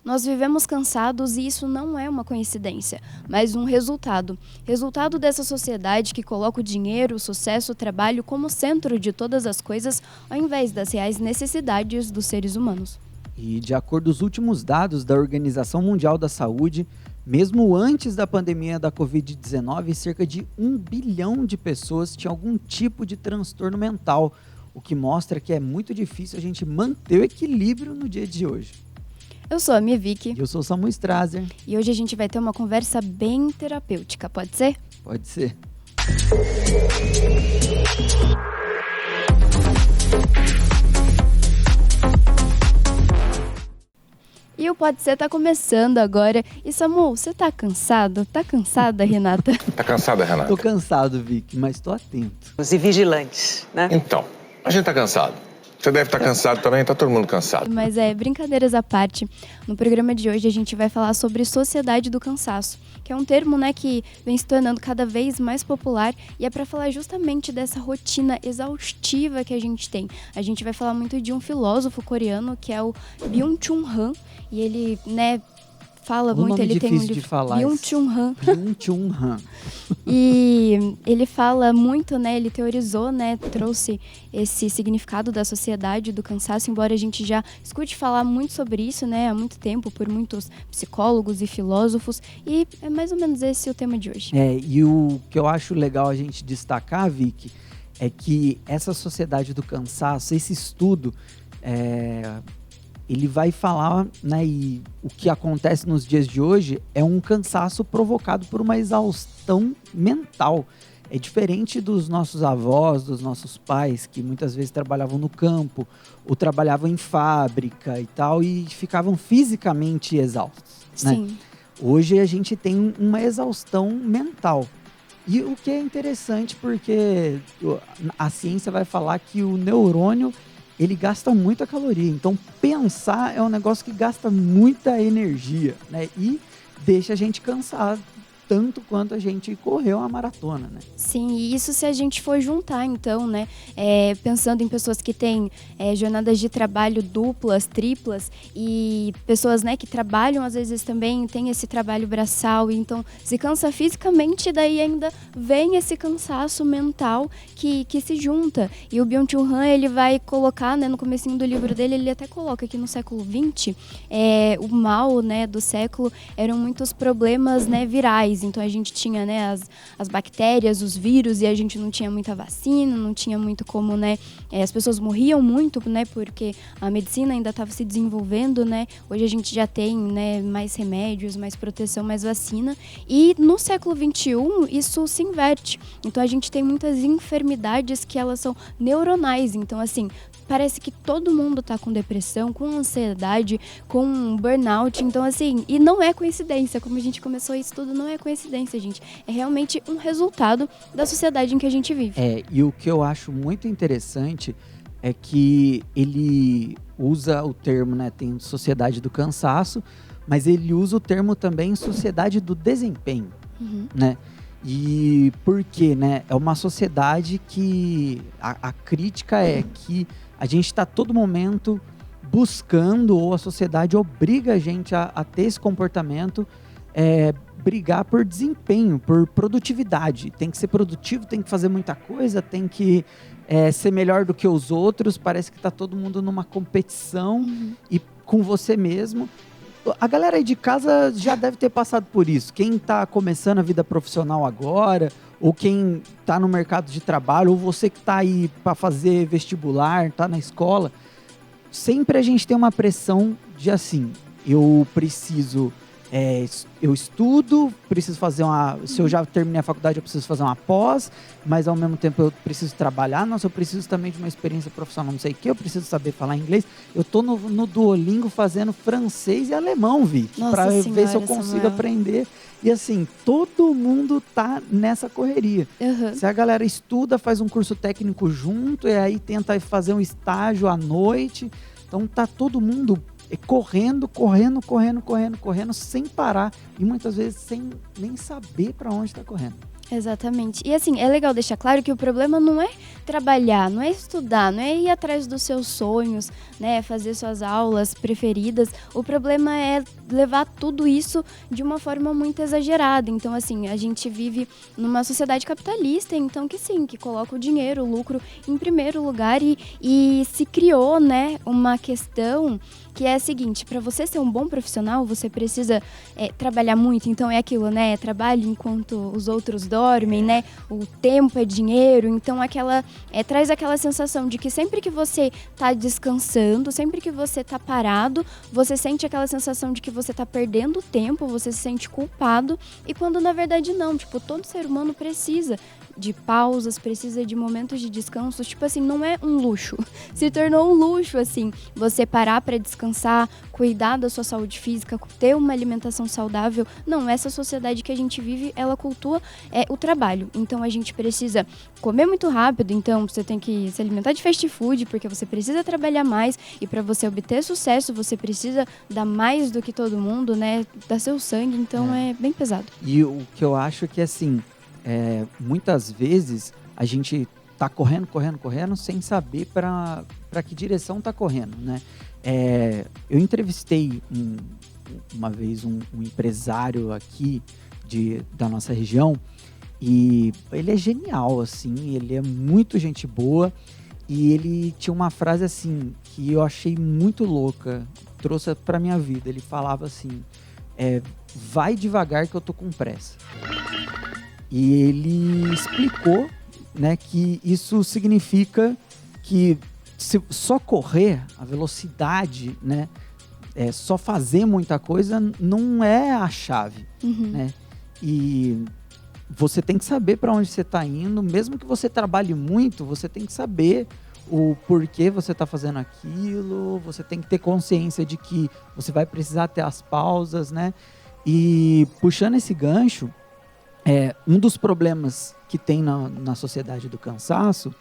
Nós vivemos cansados e isso não é uma coincidência, mas um resultado. Resultado dessa sociedade que coloca o dinheiro, o sucesso, o trabalho como centro de todas as coisas, ao invés das reais necessidades dos seres humanos. E de acordo com os últimos dados da Organização Mundial da Saúde, mesmo antes da pandemia da Covid-19, cerca de 1 bilhão de pessoas tinham algum tipo de transtorno mental, o que mostra que é muito difícil a gente manter o equilíbrio no dia de hoje. Eu sou a Mia Vicky. Eu sou o Samu Strazer. E hoje a gente vai ter uma conversa bem terapêutica, pode ser? Pode ser. E o Pode Ser tá começando agora. E Samu, você tá cansado? Tá cansada, Renata? Tá cansada, Renata? Tô cansado, Vicky, mas tô atento. E vigilantes, né? Então, a gente tá cansado. Você deve estar cansado também, tá todo mundo cansado. Mas brincadeiras à parte. No programa de hoje a gente vai falar sobre sociedade do cansaço, que é um termo, que vem se tornando cada vez mais popular e é para falar justamente dessa rotina exaustiva que a gente tem. A gente vai falar muito de um filósofo coreano que é o Byung-Chul Han e ele, fala muito, nome ele tem um difícil de falar. Byung-Chul Han. Byung-Chul Han. E ele fala muito, ele teorizou, trouxe esse significado da sociedade do cansaço, embora a gente já escute falar muito sobre isso, há muito tempo, por muitos psicólogos e filósofos, e é mais ou menos esse o tema de hoje. E o que eu acho legal a gente destacar, Vicky, é que essa sociedade do cansaço, esse estudo, ele vai falar, e o que acontece nos dias de hoje é um cansaço provocado por uma exaustão mental. É diferente dos nossos avós, dos nossos pais, que muitas vezes trabalhavam no campo, ou trabalhavam em fábrica e tal, e ficavam fisicamente exaustos. Sim. Hoje a gente tem uma exaustão mental. E o que é interessante, porque a ciência vai falar que o neurônio ele gasta muita caloria. Então, pensar é um negócio que gasta muita energia, e deixa a gente cansado, tanto quanto a gente correu a maratona, Sim, e isso se a gente for juntar, então, pensando em pessoas que têm jornadas de trabalho duplas, triplas, e pessoas, que trabalham, às vezes também tem esse trabalho braçal, e então se cansa fisicamente, daí ainda vem esse cansaço mental que se junta. E o Byung-Chul Han, ele vai colocar, no comecinho do livro dele, ele até coloca que no século XX, o mal, do século, eram muitos problemas, virais. Então a gente tinha, as bactérias, os vírus, e a gente não tinha muita vacina, não tinha muito como, as pessoas morriam muito, porque a medicina ainda estava se desenvolvendo, Hoje a gente já tem, mais remédios, mais proteção, mais vacina. E no século XXI isso se inverte. Então a gente tem muitas enfermidades que elas são neuronais. Então, assim, parece que todo mundo tá com depressão, com ansiedade, com burnout. Então, assim, e não é coincidência. Como a gente começou isso tudo, não é coincidência, gente. É realmente um resultado da sociedade em que a gente vive. E o que eu acho muito interessante é que ele usa o termo, tem sociedade do cansaço, mas ele usa o termo também sociedade do desempenho, E por quê, É uma sociedade que a crítica é que a gente está a todo momento buscando, ou a sociedade obriga a gente a ter esse comportamento, brigar por desempenho, por produtividade. Tem que ser produtivo, tem que fazer muita coisa, tem que ser melhor do que os outros. Parece que está todo mundo numa competição e com você mesmo. A galera aí de casa já deve ter passado por isso. Quem está começando a vida profissional agora, ou quem está no mercado de trabalho, ou você que está aí para fazer vestibular, está na escola, sempre a gente tem uma pressão de assim, eu preciso, eu estudo, preciso fazer se eu já terminei a faculdade, eu preciso fazer uma pós, mas ao mesmo tempo eu preciso trabalhar, eu preciso também de uma experiência profissional, não sei o que, eu preciso saber falar inglês. Eu tô no Duolingo fazendo francês e alemão, Vicky, para ver se eu consigo aprender. E assim, todo mundo tá nessa correria. Se a galera estuda, faz um curso técnico junto, e aí tenta fazer um estágio à noite, então tá todo mundo correndo, sem parar, e muitas vezes sem nem saber para onde está correndo. Exatamente. E assim, é legal deixar claro que o problema não é trabalhar, não é estudar, não é ir atrás dos seus sonhos, né, fazer suas aulas preferidas. O problema é levar tudo isso de uma forma muito exagerada. Então, assim, a gente vive numa sociedade capitalista, então que sim, que coloca o dinheiro, o lucro em primeiro lugar e se criou, né, uma questão que é a seguinte: para você ser um bom profissional, você precisa trabalhar muito. Então é aquilo, né? Trabalho enquanto os outros dormem, né? O tempo é dinheiro. Então traz aquela sensação de que sempre que você tá descansando, sempre que você tá parado, você sente aquela sensação de que você tá perdendo tempo, você se sente culpado. E quando na verdade não, tipo, todo ser humano precisa de pausas, precisa de momentos de descanso. Tipo assim, não é um luxo. Se tornou um luxo, assim, você parar para descansar, cuidar da sua saúde física, ter uma alimentação saudável. Não, essa sociedade que a gente vive, ela cultua o trabalho. Então a gente precisa comer muito rápido, então você tem que se alimentar de fast food, porque você precisa trabalhar mais, e para você obter sucesso, você precisa dar mais do que todo mundo, né? Dar seu sangue, então é bem pesado. E o que eu acho que, assim, muitas vezes a gente tá correndo, sem saber para que direção tá correndo, né? Eu entrevistei uma vez um empresário aqui da nossa região, e ele é genial, assim, ele é muito gente boa, e ele tinha uma frase assim que eu achei muito louca, trouxe para minha vida. Ele falava assim: vai devagar que eu tô com pressa. E ele explicou, né, que isso significa que se só correr, a velocidade, né, só fazer muita coisa não é a chave, né? E você tem que saber para onde você está indo, mesmo que você trabalhe muito, você tem que saber o porquê você está fazendo aquilo, você tem que ter consciência de que você vai precisar ter as pausas, né? E puxando esse gancho, um dos problemas que tem na sociedade do cansaço,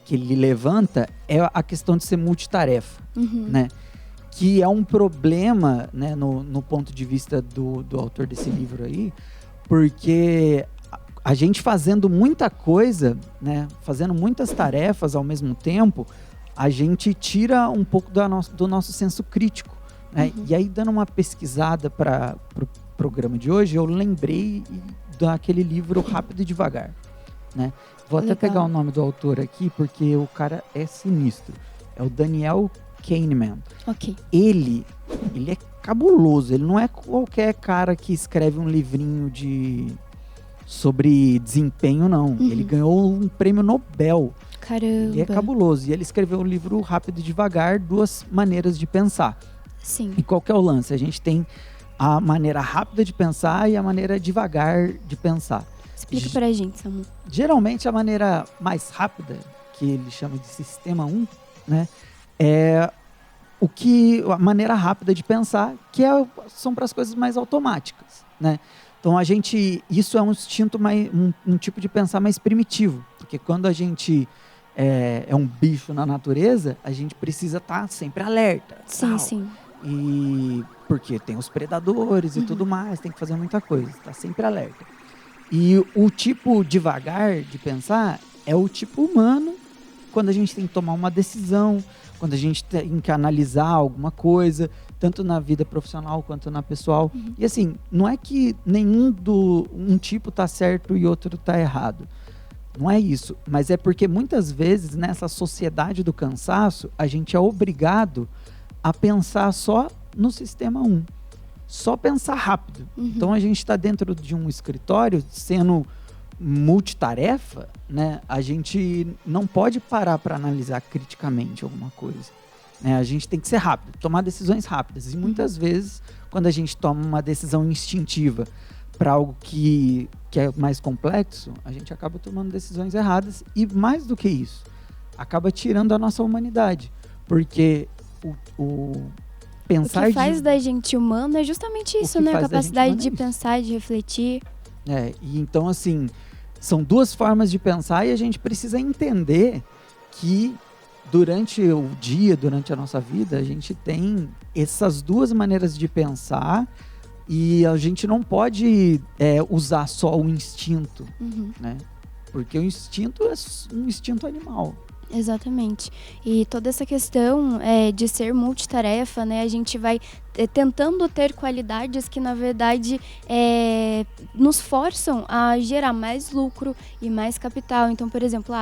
que ele levanta, é a questão de ser multitarefa, né? Que é um problema, né, no ponto de vista do autor desse livro aí, porque a gente fazendo muita coisa, né, fazendo muitas tarefas ao mesmo tempo, a gente tira um pouco do nosso senso crítico, né? E aí, dando uma pesquisada para o programa de hoje, eu lembrei daquele livro Rápido e Devagar, né? Vou até pegar o nome do autor aqui, porque o cara é sinistro. É o Daniel Kahneman. Ok. Ele é cabuloso. Ele não é qualquer cara que escreve um livrinho sobre desempenho, não. Ele ganhou um prêmio Nobel. Caramba. Ele é cabuloso. E ele escreveu o livro Rápido e Devagar, 2 maneiras de pensar. Sim. E qual que é o lance? A gente tem a maneira rápida de pensar e a maneira devagar de pensar. Explica pra gente, Samu. Geralmente a maneira mais rápida, que ele chama de sistema 1, né, a maneira rápida de pensar, que são para as coisas mais automáticas, né? Então isso é um instinto um tipo de pensar mais primitivo, porque quando a gente é um bicho na natureza, a gente precisa estar sempre alerta. Sim, tal. sim. E porque tem os predadores e tudo mais, tem que fazer muita coisa, tá sempre alerta. E o tipo devagar de pensar é o tipo humano, quando a gente tem que tomar uma decisão, quando a gente tem que analisar alguma coisa, tanto na vida profissional quanto na pessoal. E assim, não é que um tipo tá certo e outro tá errado. Não é isso. Mas é porque muitas vezes nessa sociedade do cansaço, a gente é obrigado a pensar só no sistema 1. Só pensar rápido. Então a gente está dentro de um escritório, sendo multitarefa, né? A gente não pode parar para analisar criticamente alguma coisa, né? A gente tem que ser rápido, tomar decisões rápidas. E muitas vezes, quando a gente toma uma decisão instintiva para algo que é mais complexo, a gente acaba tomando decisões erradas. E mais do que isso, acaba tirando a nossa humanidade. Porque o que faz da gente humano é justamente isso, né? A capacidade de pensar, de refletir. E então, assim, são 2 formas de pensar, e a gente precisa entender que durante o dia, durante a nossa vida, a gente tem essas 2 maneiras de pensar E a gente não pode usar só o instinto, né? Porque o instinto é um instinto animal. Exatamente. E toda essa questão de ser multitarefa, né, a gente vai tentando ter qualidades que, na verdade, nos forçam a gerar mais lucro e mais capital. Então, por exemplo,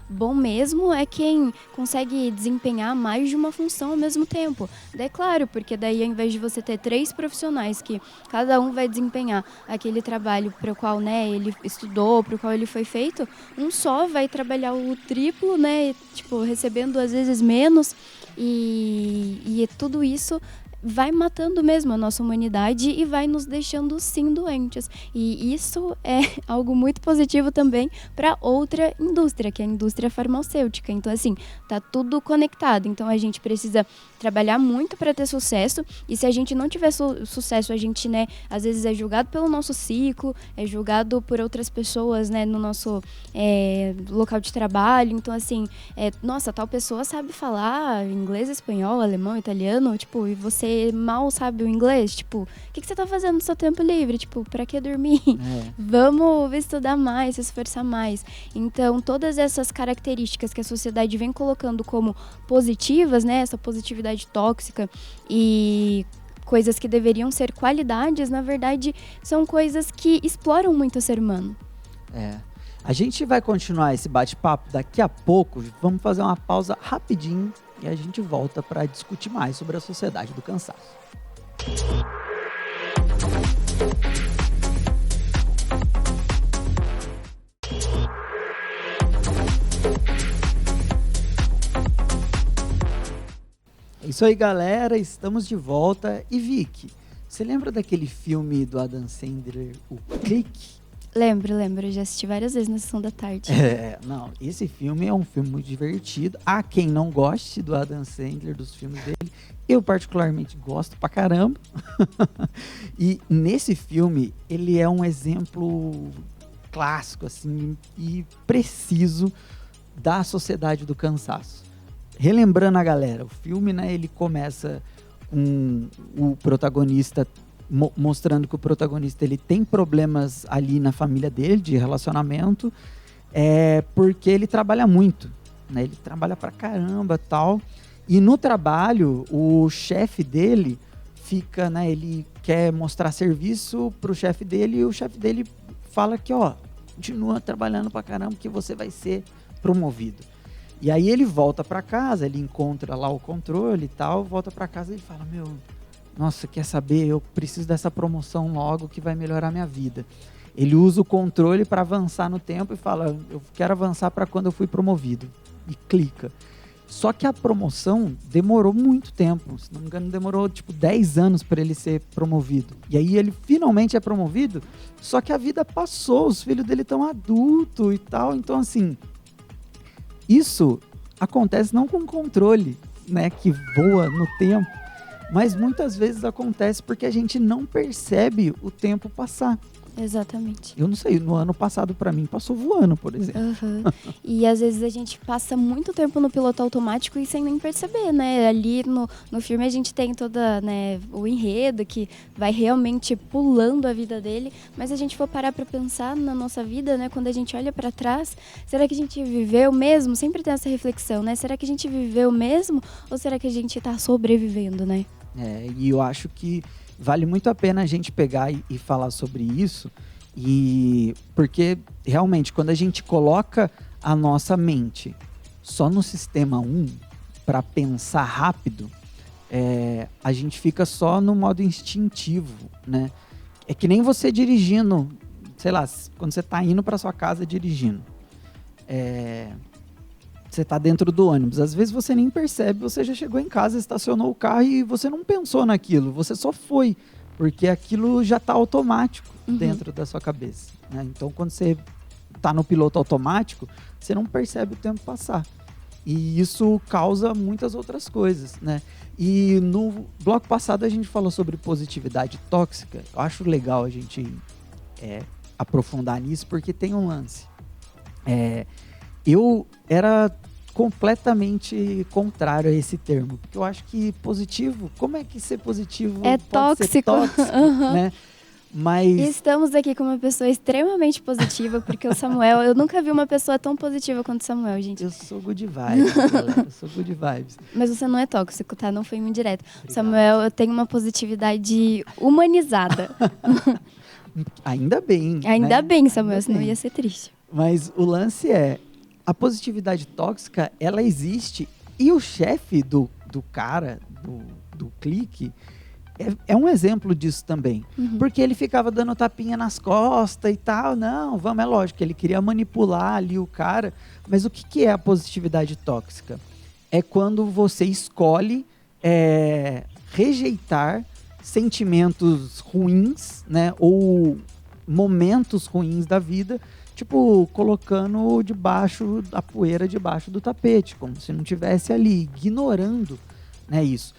bom mesmo é quem consegue desempenhar mais de uma função ao mesmo tempo. Daí, claro, porque daí, ao invés de você ter 3 profissionais que cada um vai desempenhar aquele trabalho para o qual, né, ele estudou, para o qual ele foi feito, um só vai trabalhar o triplo, né, tipo, recebendo às vezes menos, e tudo isso vai matando mesmo a nossa humanidade e vai nos deixando sim doentes. E isso é algo muito positivo também para outra indústria, que é a indústria farmacêutica. Então, assim, tá tudo conectado. Então, a gente precisa trabalhar muito para ter sucesso, e se a gente não tiver sucesso, a gente, né, às vezes é julgado pelo nosso ciclo, é julgado por outras pessoas, né, no nosso local de trabalho. Então, assim, nossa, tal pessoa sabe falar inglês, espanhol, alemão, italiano, tipo, e você mal sabe o inglês, tipo, o que você tá fazendo no seu tempo livre? Tipo, pra que dormir? Vamos estudar mais, se esforçar mais. Então, todas essas características que a sociedade vem colocando como positivas, né, essa positividade tóxica e coisas que deveriam ser qualidades, na verdade, são coisas que exploram muito o ser humano. A gente vai continuar esse bate-papo daqui a pouco. Vamos fazer uma pausa rapidinho e a gente volta para discutir mais sobre a sociedade do cansaço. É isso aí, galera. Estamos de volta. E Vicky, você lembra daquele filme do Adam Sandler, O Clique? Lembro, já assisti várias vezes na sessão da tarde. Não, esse filme é um filme muito divertido. Há quem não goste do Adam Sandler, dos filmes dele. Eu particularmente gosto pra caramba. E nesse filme, ele é um exemplo clássico, assim, e preciso da sociedade do cansaço. Relembrando a galera, o filme, né, ele começa com o protagonista mostrando que o protagonista ele tem problemas ali na família dele, de relacionamento, porque ele trabalha muito, né? Ele trabalha pra caramba, tal. E no trabalho, o chefe dele fica, né? Ele quer mostrar serviço pro chefe dele, e o chefe dele fala que, continua trabalhando pra caramba que você vai ser promovido. E aí ele volta pra casa, ele encontra lá o controle e tal, volta pra casa e ele fala, nossa, quer saber? Eu preciso dessa promoção logo que vai melhorar minha vida. Ele usa o controle para avançar no tempo e fala, eu quero avançar para quando eu fui promovido. E clica. Só que a promoção demorou muito tempo. Se não me engano, demorou 10 anos para ele ser promovido. E aí ele finalmente é promovido, só que a vida passou, os filhos dele estão adultos e tal. Então, assim, isso acontece não com controle, né, que voa no tempo, mas muitas vezes acontece porque a gente não percebe o tempo passar. Exatamente. Eu não sei, no ano passado pra mim passou voando, por exemplo. E às vezes a gente passa muito tempo no piloto automático e sem nem perceber, né? Ali no filme a gente tem toda, né, o enredo que vai realmente pulando a vida dele, mas se a gente for parar pra pensar na nossa vida, né, quando a gente olha pra trás, será que a gente viveu mesmo? Sempre tem essa reflexão, né? Será que a gente viveu mesmo ou será que a gente tá sobrevivendo, né? E eu acho que vale muito a pena a gente pegar e falar sobre isso, porque realmente quando a gente coloca a nossa mente só no sistema 1 para pensar rápido, a gente fica só no modo instintivo, né? É que nem você dirigindo, sei lá, quando você está indo para sua casa dirigindo, você está dentro do ônibus, às vezes você nem percebe, você já chegou em casa, estacionou o carro e você não pensou naquilo, você só foi, porque aquilo já está automático dentro da sua cabeça, né? Então, quando você está no piloto automático, você não percebe o tempo passar. E isso causa muitas outras coisas, né? E no bloco passado a gente falou sobre positividade tóxica. Eu acho legal a gente aprofundar nisso, porque tem um lance. Eu era completamente contrário a esse termo. Porque eu acho que positivo, como é que ser positivo É pode ser tóxico. tóxico, né? Mas Estamos aqui com uma pessoa extremamente positiva, porque o Samuel, eu nunca vi uma pessoa tão positiva quanto o Samuel, gente. eu sou good vibes, galera. Eu sou good vibes. Mas você não é tóxico, tá? Não foi indireto. Obrigado. Samuel, eu tenho uma positividade humanizada. Ainda bem. Ainda né? bem, Samuel, Ainda senão bem. ia ser triste. Mas o lance é, a positividade tóxica, ela existe. E o chefe do cara, do clique, é um exemplo disso também. Porque ele ficava dando tapinha nas costas e tal. Não, vamos, é lógico, ele queria manipular ali o cara. Mas o que é a positividade tóxica? É quando você escolhe rejeitar sentimentos ruins, né? Ou momentos ruins da vida, tipo, colocando debaixo da poeira, debaixo do tapete, como se não tivesse ali, ignorando, né, isso.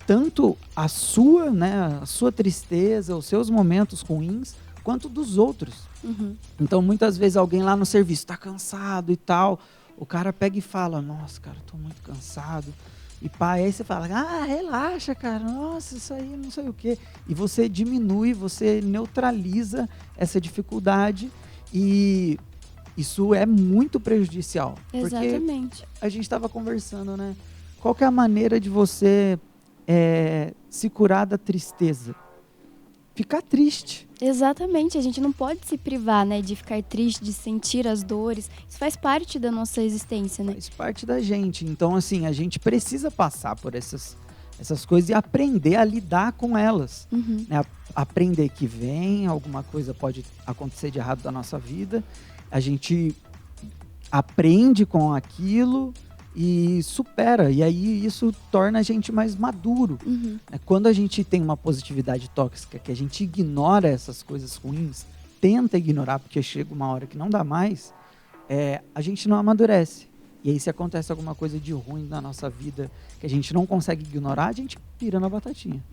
Tanto a sua, né, a sua tristeza, os seus momentos ruins, quanto dos outros. Então, muitas vezes, alguém lá no serviço está cansado e tal, o cara pega e fala, nossa, cara, tô muito cansado. E pá, aí você fala, relaxa, cara, nossa, isso aí não sei o quê. E você diminui, você neutraliza essa dificuldade e isso é muito prejudicial. Exatamente. Porque a gente estava conversando, né? Qual que é a maneira de você se curar da tristeza? Ficar triste. Exatamente, a gente não pode se privar, né, de ficar triste, de sentir as dores. Isso faz parte da nossa existência, né? Faz parte da gente. Então, assim, a gente precisa passar por essas coisas e aprender a lidar com elas. Né? Aprender que alguma coisa pode acontecer de errado da nossa vida. A gente aprende com aquilo e supera. E aí isso torna a gente mais maduro. Quando a gente tem uma positividade tóxica, que a gente ignora essas coisas ruins, tenta ignorar porque chega uma hora que não dá mais, a gente não amadurece. E aí se acontece alguma coisa de ruim na nossa vida que a gente não consegue ignorar, a gente pira na batatinha.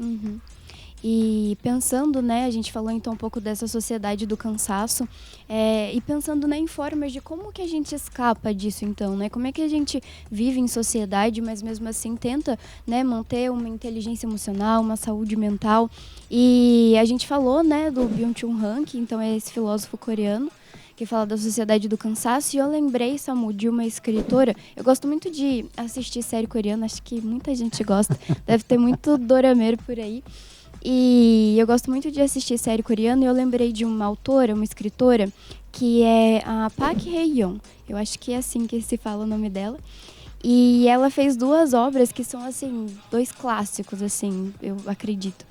E pensando, né, a gente falou então um pouco dessa sociedade do cansaço, e pensando, né, em formas de como que a gente escapa disso então, né, como é que a gente vive em sociedade, mas mesmo assim tenta, né, manter uma inteligência emocional, uma saúde mental. E a gente falou, né, do Byung-Chul Han, que então é esse filósofo coreano, que fala da sociedade do cansaço, e eu lembrei, Samu, de uma escritora. Eu gosto muito de assistir série coreana, acho que muita gente gosta, deve ter muito dorameiro por aí. E eu gosto muito de assistir série coreana e eu lembrei de uma autora, uma escritora, que é a Park Hae-yeon. Eu acho que é assim que se fala o nome dela. E ela fez 2 obras que são, assim, 2 clássicos, assim, eu acredito,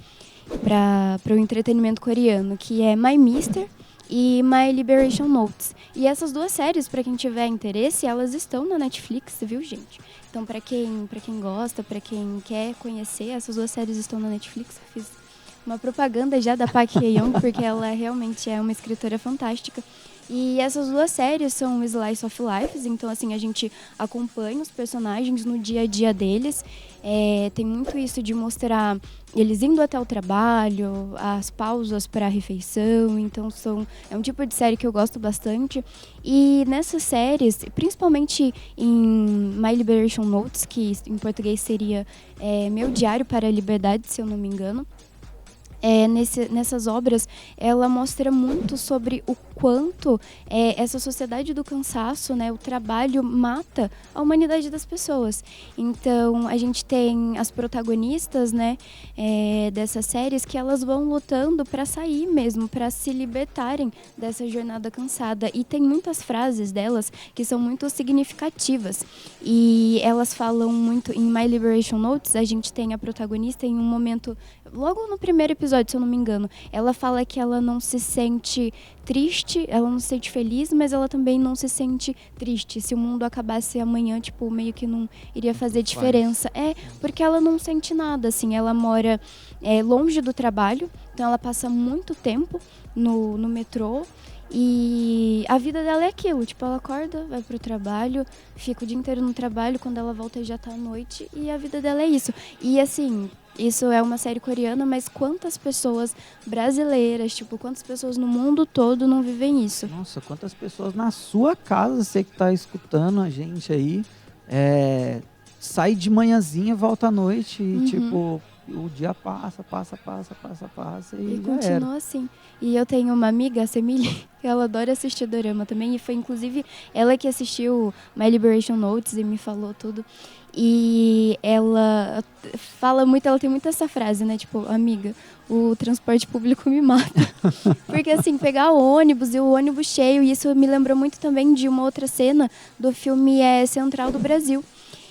para o entretenimento coreano, que é My Mister e My Liberation Notes. E essas 2 séries, para quem tiver interesse, elas estão na Netflix, viu, gente? Então, para quem gosta, para quem quer conhecer, essas 2 séries estão na Netflix. Eu fiz uma propaganda já da Park Hae-yeon, porque ela realmente é uma escritora fantástica. E essas 2 séries são Slice of Life, então assim, a gente acompanha os personagens no dia a dia deles. Tem muito isso de mostrar eles indo até o trabalho, as pausas para a refeição, então é um tipo de série que eu gosto bastante. E nessas séries, principalmente em My Liberation Notes, que em português seria Meu Diário para a Liberdade, se eu não me engano, nessas obras, ela mostra muito sobre o quanto essa sociedade do cansaço, né, o trabalho mata a humanidade das pessoas. Então, a gente tem as protagonistas, né, dessas séries que elas vão lutando para sair mesmo, para se libertarem dessa jornada cansada. E tem muitas frases delas que são muito significativas. E elas falam muito, em My Liberation Notes, a gente tem a protagonista em um momento, logo no primeiro episódio, se eu não me engano, ela fala que ela não se sente triste, ela não se sente feliz, mas ela também não se sente triste. Se o mundo acabasse amanhã, tipo, meio que não iria fazer diferença. Porque ela não sente nada, assim, ela mora longe do trabalho, então ela passa muito tempo no metrô. E a vida dela é aquilo, tipo, ela acorda, vai pro trabalho, fica o dia inteiro no trabalho, quando ela volta já tá à noite, e a vida dela é isso. E assim, isso é uma série coreana, mas quantas pessoas brasileiras, tipo, quantas pessoas no mundo todo não vivem isso? Nossa, quantas pessoas na sua casa, você que tá escutando a gente aí, sai de manhãzinha, volta à noite e, Uhum. tipo, o dia passa e já continua era. assim. E eu tenho uma amiga, a Semile, que ela adora assistir dorama também. E foi, inclusive, ela que assistiu My Liberation Notes e me falou tudo. E ela fala muito, ela tem muito essa frase, né? Tipo, amiga, o transporte público me mata. Porque, assim, pegar o ônibus e o ônibus cheio, e isso me lembrou muito também de uma outra cena do filme Central do Brasil.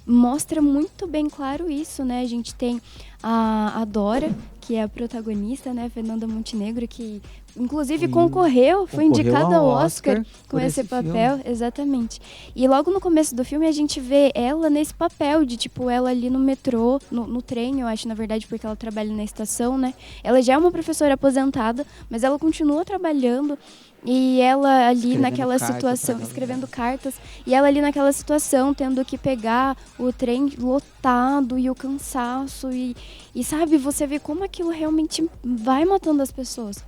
Mostra muito bem claro isso, né? A gente tem a Dora, que é a protagonista, né? Fernanda Montenegro, que inclusive foi Concorreu indicada ao ao Oscar com por esse papel, filme. exatamente. E logo no começo do filme a gente vê ela nesse papel de, tipo, ela ali no metrô, no trem, eu acho, na verdade, porque ela trabalha na estação, né? Ela já é uma professora aposentada, mas ela continua trabalhando. E ela ali Escrevendo naquela carta situação, pra escrevendo cartas, e ela ali naquela situação, tendo que pegar o trem lotado e o cansaço, e sabe, você vê como aquilo realmente vai matando as pessoas.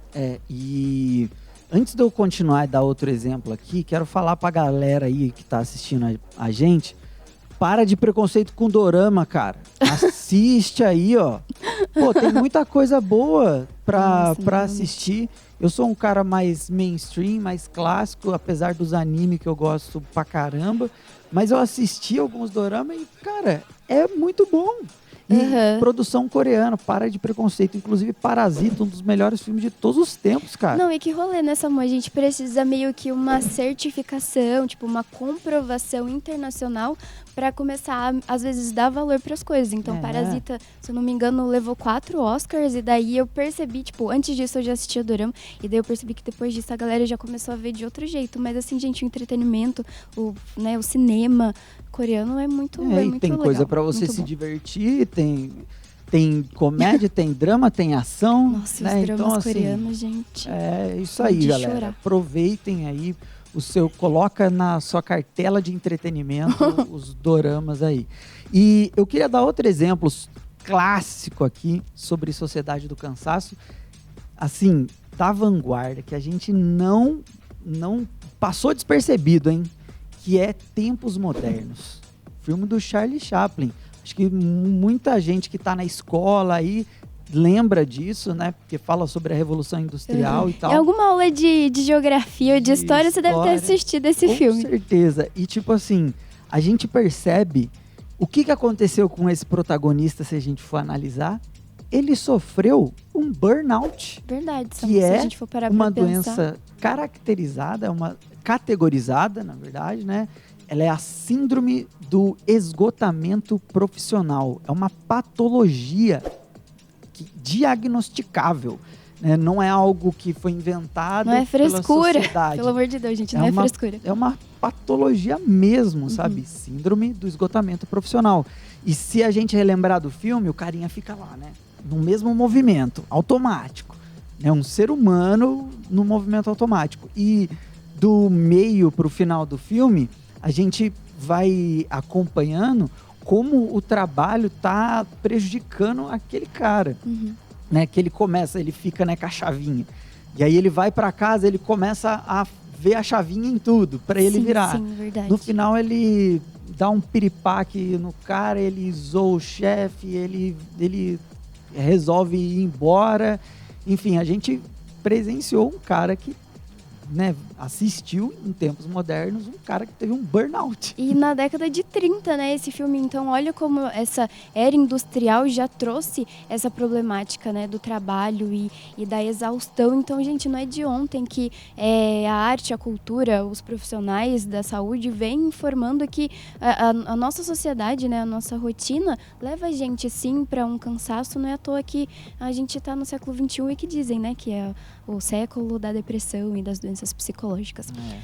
E antes de eu continuar e dar outro exemplo aqui, quero falar pra galera aí que tá assistindo a gente, para de preconceito com dorama, cara. Assiste aí, ó. Pô, tem muita coisa boa pra assistir. Eu sou um cara mais mainstream, mais clássico, apesar dos animes que eu gosto pra caramba. Mas eu assisti alguns doramas e, cara, é muito bom. E produção coreana, para de preconceito. Inclusive, Parasita, um dos melhores filmes de todos os tempos, cara. Não, e que rolê, né, Samu? A gente precisa meio que uma certificação, tipo, uma comprovação internacional para começar a, às vezes, dar valor para as coisas. Então, Parasita, se eu não me engano, levou 4 Oscars, e daí eu percebi, tipo, antes disso eu já assistia dorama, e daí eu percebi que depois disso a galera já começou a ver de outro jeito. Mas, assim, gente, o entretenimento, o cinema coreano é muito muito tem legal, coisa pra você muito se bom. divertir, tem comédia, tem drama, tem ação. Nossa, né? os dramas Então, assim, coreanos, gente. É isso Pode aí, galera. chorar. Aproveitem aí coloca na sua cartela de entretenimento os doramas aí. E eu queria dar outro exemplo clássico aqui sobre Sociedade do Cansaço, assim, da vanguarda, que a gente não passou despercebido, hein? Que é Tempos Modernos. Filme do Charlie Chaplin. Acho que muita gente que está na escola aí lembra disso, né? Porque fala sobre a Revolução Industrial e tal. Em alguma aula de geografia ou de história, você deve ter assistido esse filme. Com certeza. E tipo assim, a gente percebe o que aconteceu com esse protagonista, se a gente for analisar. Ele sofreu um burnout. Verdade, que se é a gente for parar uma pra pensar. doença caracterizada, categorizada, na verdade, né? Ela é a síndrome do esgotamento profissional. É uma patologia diagnosticável. Né? Não é algo que foi inventado Não é frescura, pela sociedade. pelo amor de Deus, gente, não é frescura. É uma patologia mesmo, sabe? Síndrome do esgotamento profissional. E se a gente relembrar do filme, o carinha fica lá, né? No mesmo movimento, automático. Né? Um ser humano no movimento automático. E do meio para o final do filme, a gente vai acompanhando como o trabalho tá prejudicando aquele cara. Né? Que ele fica, né, com a chavinha. E aí ele vai para casa, ele começa a ver a chavinha em tudo, para ele virar. Sim, verdade. No final ele dá um piripaque no cara, ele zoa o chefe, ele resolve ir embora. Enfim, a gente presenciou um cara que, né, assistiu em Tempos Modernos um cara que teve um burnout. E na década de 30, né, esse filme, então, olha como essa era industrial já trouxe essa problemática, né, do trabalho e da exaustão. Então, gente, não é de ontem que a arte, a cultura, os profissionais da saúde vêm informando que a nossa sociedade, né, a nossa rotina leva a gente, sim, para um cansaço. Não é à toa que a gente está no século XXI e que dizem, né, que é o século da depressão e das doenças psicológicas.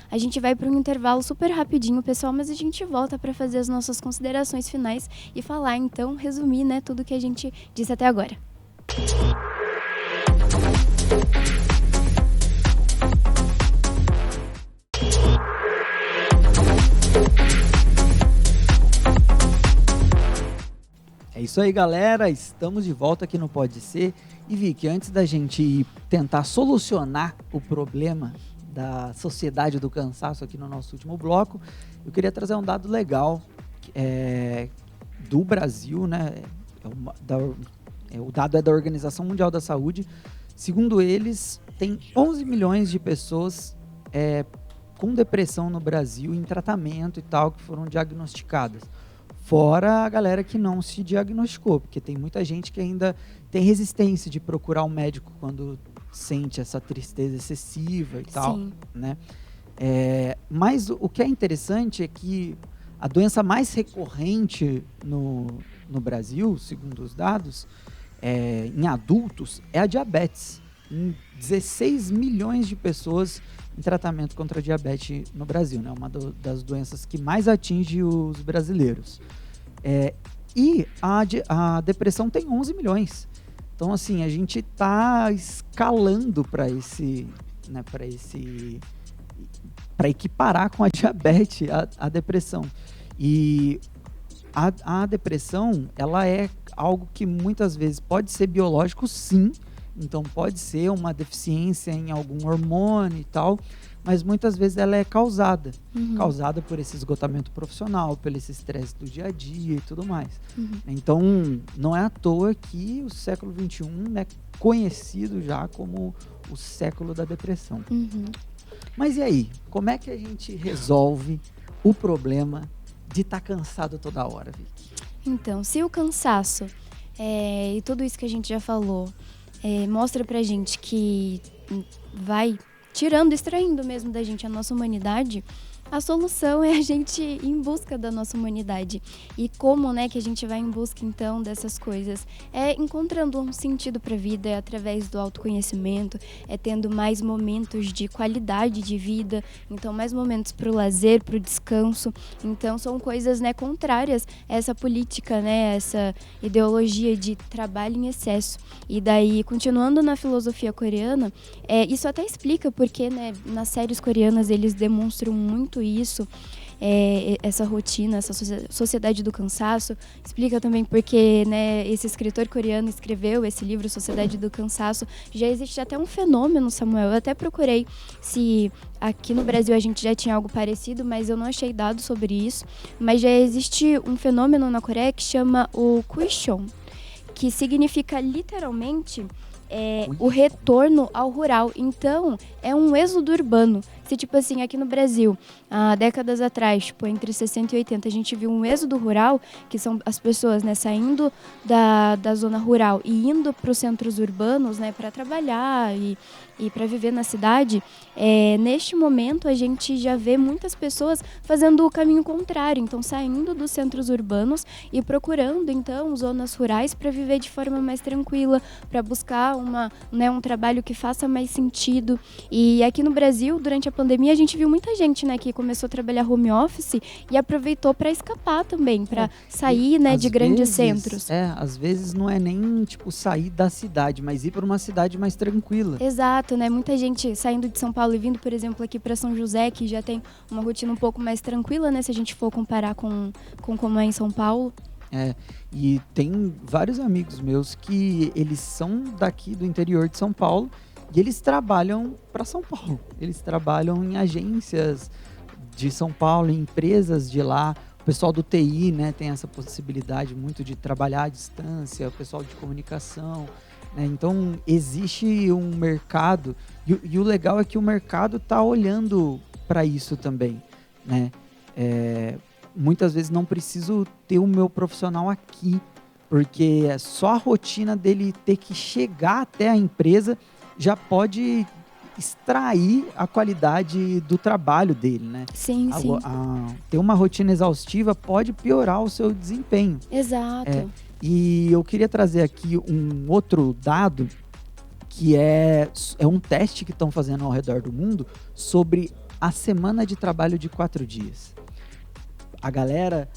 A gente vai para um intervalo super rapidinho, pessoal, mas a gente volta para fazer as nossas considerações finais e falar, então, resumir, né, tudo que a gente disse até agora. É isso aí, galera. Estamos de volta aqui no Pode Ser. E Vicky, antes da gente tentar solucionar o problema da sociedade do cansaço aqui no nosso último bloco, eu queria trazer um dado legal. do Brasil, né? O dado é da Organização Mundial da Saúde. Segundo eles, tem 11 milhões de pessoas com depressão no Brasil, em tratamento e tal, que foram diagnosticadas. Fora a galera que não se diagnosticou, porque tem muita gente que ainda tem resistência de procurar um médico quando sente essa tristeza excessiva e tal, né? Mas o que é interessante é que a doença mais recorrente no Brasil, segundo os dados, em adultos, é a diabetes. 16 milhões de pessoas em tratamento contra a diabetes no Brasil, né? Uma das doenças que mais atinge os brasileiros. E a depressão tem 11 milhões. Então, assim, a gente está escalando para equiparar com a diabetes a depressão. E a depressão, ela é algo que muitas vezes pode ser biológico, sim. Então pode ser uma deficiência em algum hormônio e tal, mas muitas vezes ela é causada por esse esgotamento profissional, pelo esse estresse do dia a dia e tudo mais. Então não é à toa que o século XXI é conhecido já como o século da depressão. Mas e aí, como é que a gente resolve o problema de estar cansado toda hora, Vicky? Então, se o cansaço e tudo isso que a gente já falou mostra pra gente que vai extraindo mesmo da gente a nossa humanidade, a solução é a gente ir em busca da nossa humanidade. E como, né, que a gente vai em busca, então, dessas coisas? Encontrando um sentido para a vida, através do autoconhecimento, tendo mais momentos de qualidade de vida, então mais momentos para o lazer, para o descanso. Então são coisas, né, contrárias a essa política, né, essa ideologia de trabalho em excesso. E daí, continuando na filosofia coreana, isso até explica porque, né, nas séries coreanas eles demonstram muito isso, essa rotina, essa sociedade do cansaço. Explica também porque, né, esse escritor coreano escreveu esse livro, Sociedade do Cansaço. Já existe até um fenômeno, Samuel, eu até procurei se aqui no Brasil a gente já tinha algo parecido, mas eu não achei dados sobre isso. Mas já existe um fenômeno na Coreia que chama o Kuishon, que significa literalmente o retorno ao rural. Então, é um êxodo urbano. Se, tipo assim, aqui no Brasil, há décadas atrás, tipo, entre 60 e 80, a gente viu um êxodo rural, que são as pessoas, né, saindo da zona rural e indo para os centros urbanos, né, para trabalhar e para viver na cidade. Neste momento, a gente já vê muitas pessoas fazendo o caminho contrário, então saindo dos centros urbanos e procurando, então, zonas rurais para viver de forma mais tranquila, para buscar um trabalho que faça mais sentido. E aqui no Brasil, durante a pandemia, a gente viu muita gente, né, que começou a trabalhar home office e aproveitou para escapar também, para sair, né, de grandes centros. Às vezes não é nem, tipo, sair da cidade, mas ir para uma cidade mais tranquila. Exato, né? Muita gente saindo de São Paulo e vindo, por exemplo, aqui para São José, que já tem uma rotina um pouco mais tranquila, né, se a gente for comparar com como é em São Paulo. E tem vários amigos meus que eles são daqui do interior de São Paulo e eles trabalham para São Paulo. Eles trabalham em agências de São Paulo, em empresas de lá. O pessoal do TI, né, tem essa possibilidade muito de trabalhar à distância, o pessoal de comunicação, né? Então, existe um mercado e o legal é que o mercado está olhando para isso também, né? Muitas vezes não preciso ter o meu profissional aqui, porque é só a rotina dele ter que chegar até a empresa já pode extrair a qualidade do trabalho dele, né? Sim. Ter uma rotina exaustiva pode piorar o seu desempenho. Exato. E eu queria trazer aqui um outro dado, que é um teste que estão fazendo ao redor do mundo sobre a semana de trabalho de 4 dias. A galera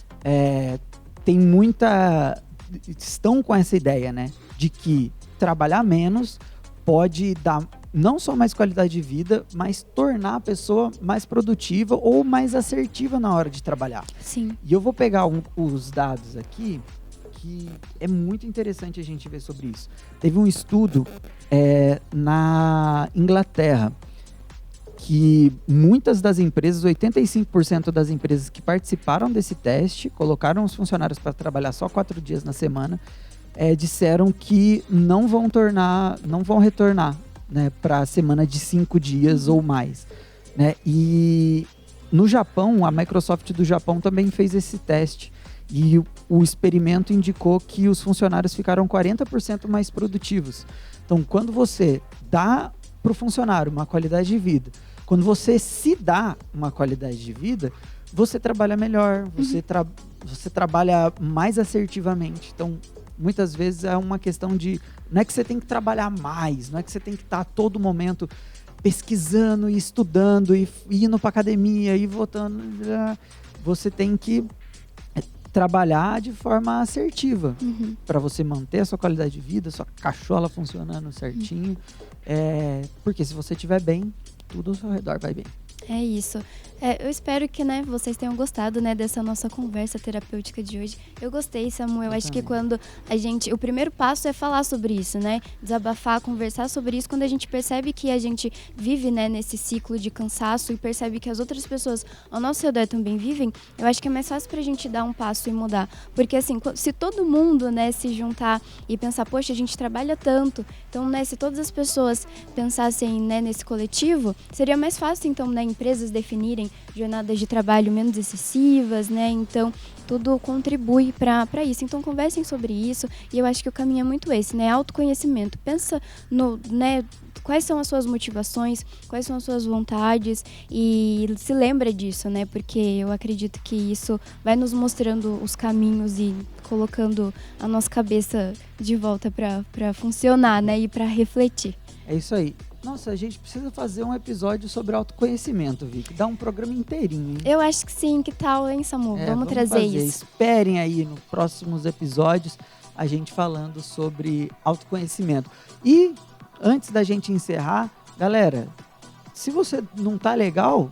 estão com essa ideia, né, de que trabalhar menos pode dar não só mais qualidade de vida, mas tornar a pessoa mais produtiva ou mais assertiva na hora de trabalhar. Sim. E eu vou pegar os dados aqui, que é muito interessante a gente ver sobre isso. Teve um estudo na Inglaterra que muitas das empresas, 85% das empresas que participaram desse teste, colocaram os funcionários para trabalhar só 4 dias na semana, disseram que não vão retornar, né, para a semana de 5 dias ou mais, né? E no Japão, a Microsoft do Japão também fez esse teste. E o experimento indicou que os funcionários ficaram 40% mais produtivos. Então, quando você dá para o funcionário uma qualidade de vida, quando você se dá uma qualidade de vida, você trabalha melhor, você trabalha mais assertivamente. Então, muitas vezes é uma questão de... Não é que você tem que trabalhar mais, não é que você tem que estar a todo momento pesquisando e estudando e indo para academia e votando. Você tem que trabalhar de forma assertiva para você manter a sua qualidade de vida, sua cachola funcionando certinho. Porque se você estiver bem, tudo ao seu redor vai bem. É isso. Eu espero que, né, vocês tenham gostado, né, dessa nossa conversa terapêutica de hoje. Eu gostei, Samuel. Acho que quando o primeiro passo é falar sobre isso, né? Desabafar, conversar sobre isso. Quando a gente percebe que a gente vive, né, nesse ciclo de cansaço e percebe que as outras pessoas ao nosso redor também vivem, eu acho que é mais fácil pra gente dar um passo e mudar. Porque, assim, se todo mundo, né, se juntar e pensar, poxa, a gente trabalha tanto. Então, né, se todas as pessoas pensassem, né, nesse coletivo, seria mais fácil, então, né, empresas definirem jornadas de trabalho menos excessivas, né? Então, tudo contribui para isso. Então, conversem sobre isso. E eu acho que o caminho é muito esse, né? Autoconhecimento. Pensa no, né, quais são as suas motivações, quais são as suas vontades e se lembra disso, né? Porque eu acredito que isso vai nos mostrando os caminhos e colocando a nossa cabeça de volta para funcionar, né? E para refletir. É isso aí. Nossa, a gente precisa fazer um episódio sobre autoconhecimento, Vicky. Dá um programa inteirinho, hein? Eu acho que sim. Que tal, hein, Samu? Vamos trazer isso. Esperem aí nos próximos episódios a gente falando sobre autoconhecimento. E antes da gente encerrar, galera, se você não tá legal,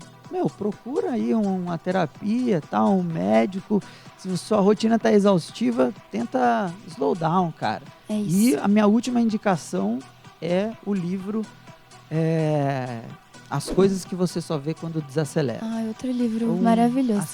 procura aí uma terapia, um médico. Se sua rotina tá exaustiva, tenta slow down, cara. É isso. E a minha última indicação é o livro As Coisas que Você Só Vê Quando Desacelera. Outro livro maravilhoso.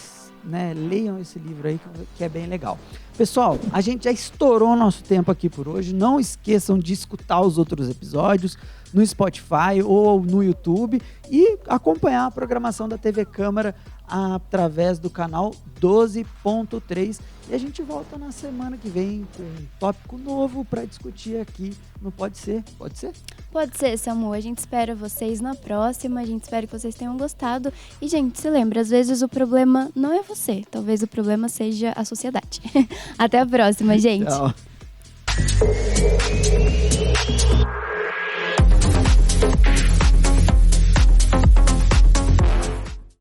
Leiam esse livro aí que é bem legal. Pessoal, a gente já estourou o nosso tempo aqui por hoje. Não esqueçam de escutar os outros episódios no Spotify ou no YouTube e acompanhar a programação da TV Câmara através do canal 12.3. E a gente volta na semana que vem com um tópico novo para discutir aqui no Pode Ser. Pode ser? Pode ser, Samu. A gente espera vocês na próxima. A gente espera que vocês tenham gostado. E, gente, se lembra, às vezes o problema não é você. Talvez o problema seja a sociedade. Até a próxima, gente. Tchau.